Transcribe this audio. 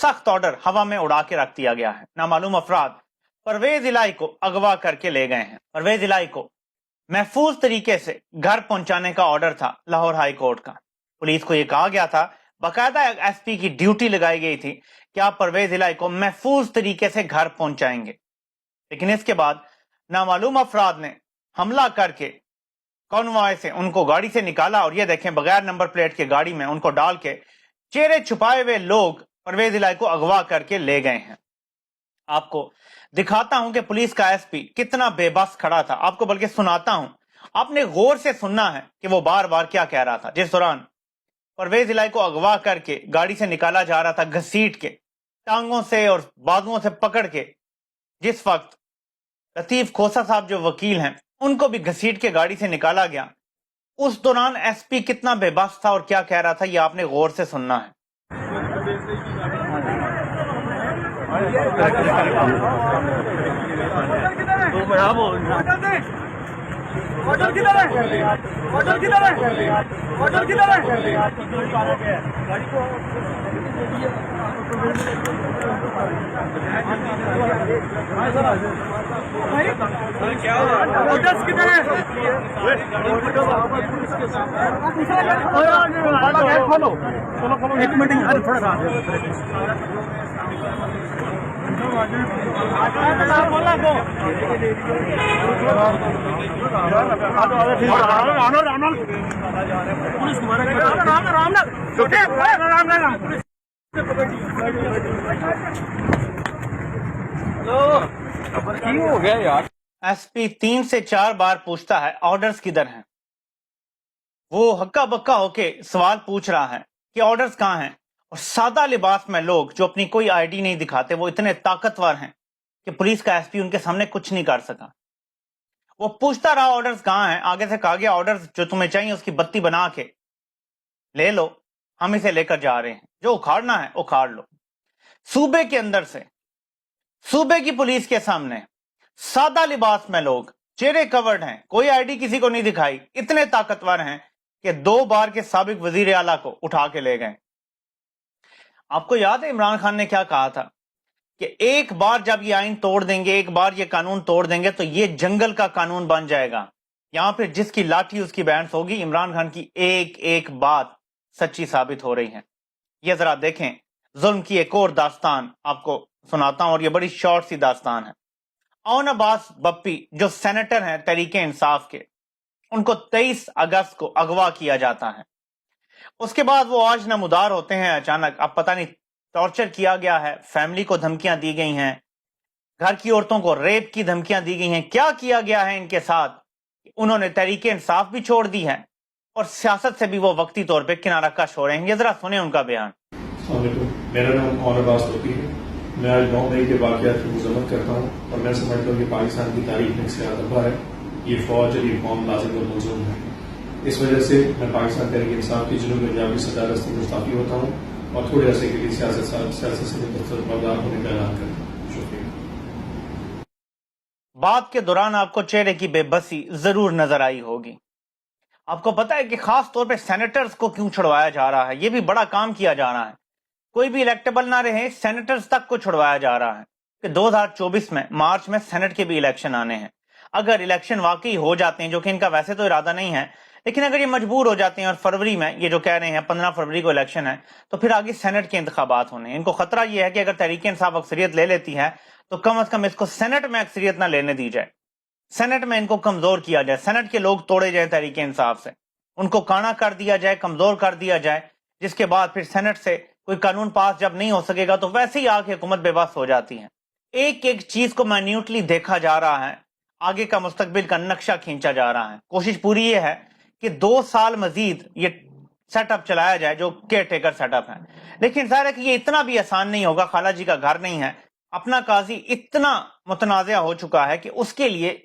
सख्त ऑर्डर हवा में उड़ा के रख दिया गया है। नामालूम अफराद परवेज इलाही को अगवा करके ले गए हैं। परवेज इलाही को महफूज तरीके से घर पहुंचाने का ऑर्डर था लाहौर हाई कोर्ट का। पुलिस को यह कहा गया था, बाकायदा एसपी की ड्यूटी लगाई गई थी कि आप परवेज इलाही को महफूज तरीके से घर पहुंचाएंगे। लेकिन इसके बाद नामालूम अफराद ने हमला करके कॉन्वॉय से उनको गाड़ी से निकाला और ये देखें बगैर नंबर प्लेट के गाड़ी में उनको डाल के चेहरे छुपाए हुए लोग परवेज इलाही को अगवा करके ले गए हैं। आपको दिखाता हूं कि पुलिस का एसपी कितना बेबस खड़ा था, आपको बल्कि सुनाता हूं, आपने गौर से सुनना है कि वो बार बार क्या कह रहा था। जिस दौरान परवेज इलाही को अगवा करके गाड़ी से निकाला जा रहा था, घसीट के टांगों से और बाजुओं से पकड़ के, जिस वक्त लतीफ खोसा साहब जो वकील हैं उनको भी घसीट के गाड़ी से निकाला गया, उस दौरान एसपी कितना बेबस था और क्या कह रहा था, ये आपने गौर से सुनना है। ऑर्डर किधर है? ऑर्डर किधर है? ऑर्डर किधर है? क्या ऑर्डर किधर है? खोलो चलो खोलो, एक मिनट थोड़ा सा हो गया यार। एसपी 3 से 4 बार पूछता है ऑर्डर्स किधर हैं। वो हक्का बक्का होके सवाल पूछ रहा है कि ऑर्डर्स कहां हैं, और सादा लिबास में लोग जो अपनी कोई आईडी नहीं दिखाते वो इतने ताकतवर हैं कि पुलिस का एसपी उनके सामने कुछ नहीं कर सका। वो पूछता रहा ऑर्डर्स कहां हैं। आगे से कहा गया ऑर्डर्स जो तुम्हें चाहिए उसकी बत्ती बना के ले लो, हम इसे लेकर जा रहे हैं, जो उखाड़ना है उखाड़ लो। सूबे के अंदर से सूबे की पुलिस के सामने सादा लिबास में लोग, चेहरे कवर्ड हैं, कोई आईडी किसी को नहीं दिखाई, इतने ताकतवर हैं कि 2 बार के साबिक वजीर आला को उठा के ले गए। आपको याद है इमरान खान ने क्या कहा था कि एक बार जब ये आइन तोड़ देंगे, एक बार ये कानून तोड़ देंगे तो ये जंगल का कानून बन जाएगा। यहां पे जिसकी लाठी उसकी बैंस होगी। इमरान खान की एक एक बात सच्ची साबित हो रही है। ये जरा देखें, जुल्म की एक और दास्तान आपको सुनाता हूं, और ये बड़ी शॉर्ट सी दास्तान है। औन अब्बास बप्पी जो सेनेटर हैं तहरीके इंसाफ के, उनको 23 अगस्त को अगवा किया जाता है। उसके बाद वो आज नमूदार होते हैं अचानक। अब पता नहीं टॉर्चर किया गया है, फैमिली को धमकियां दी गई हैं, घर की औरतों को रेप की धमकियां दी गई हैं, क्या किया गया है इनके साथ। उन्होंने तहरीके इंसाफ भी छोड़ दी है और सियासत से भी वो वक्ती तौर पे किनारा कश हो रहे हैं। ये जरा सुने उनका बयान। मेरा नाम औन अब्बास बप्पी है। मैं आज 9 मई के वाक़यात की मज़म्मत करता हूँ और मैं समझता हूँ कि पाकिस्तान की तारीख में इससे ज़्यादा है ये फौज और ये कौम लाजिम और मज़लूम है। इस वजह से मैं पाकिस्तान तहरीक इंसाफ की जुनूब पंजाब की सदारत से मुस्ताफी होता हूँ और थोड़े अरसे के लिए सियासत से बर्दार होने का ऐलान करता हूँ। शुक्रिया। बात के दौरान आपको चेहरे की बेबसी जरूर नजर आई होगी। आपको पता है कि खास तौर पे सेनेटर्स को क्यों छुड़वाया जा रहा है? ये भी बड़ा काम किया जा रहा है। कोई भी इलेक्टेबल ना रहे, सेनेटर्स तक को छुड़वाया जा रहा है कि 2024 में मार्च में सेनेट के भी इलेक्शन आने हैं। अगर इलेक्शन वाकई हो जाते हैं, जो कि इनका वैसे तो इरादा नहीं है, लेकिन अगर ये मजबूर हो जाते हैं और फरवरी में ये जो कह रहे हैं 15 फरवरी को इलेक्शन है, तो फिर आगे सेनेट के इंतखाबात होने हैं। इनको खतरा ये है कि अगर तहरीक इंसाफ अक्सरियत ले लेती है तो कम से कम इसको सेनेट में अक्सरियत ना लेने दी जाए, सेनेट में इनको कमजोर किया जाए, सेनेट के लोग तोड़े जाए तहरीक इंसाफ से, उनको काना कर दिया जाए, कमजोर कर दिया जाए, जिसके बाद फिर सेनेट से कोई कानून पास जब नहीं हो सकेगा तो वैसे ही आके हुकूमत बेबस हो जाती है। एक एक चीज को माइन्यूटली देखा जा रहा है, आगे का मुस्तकबिल का नक्शा खींचा जा रहा है। कोशिश पूरी ये है कि 2 साल मजीद ये सेटअप चलाया जाए जो केयर टेकर सेटअप है। लेकिन जाहिर है कि ये इतना भी आसान नहीं होगा। खाला जी का घर नहीं है, अपना काजी इतना मुतनाज़ा हो चुका है कि उसके लिए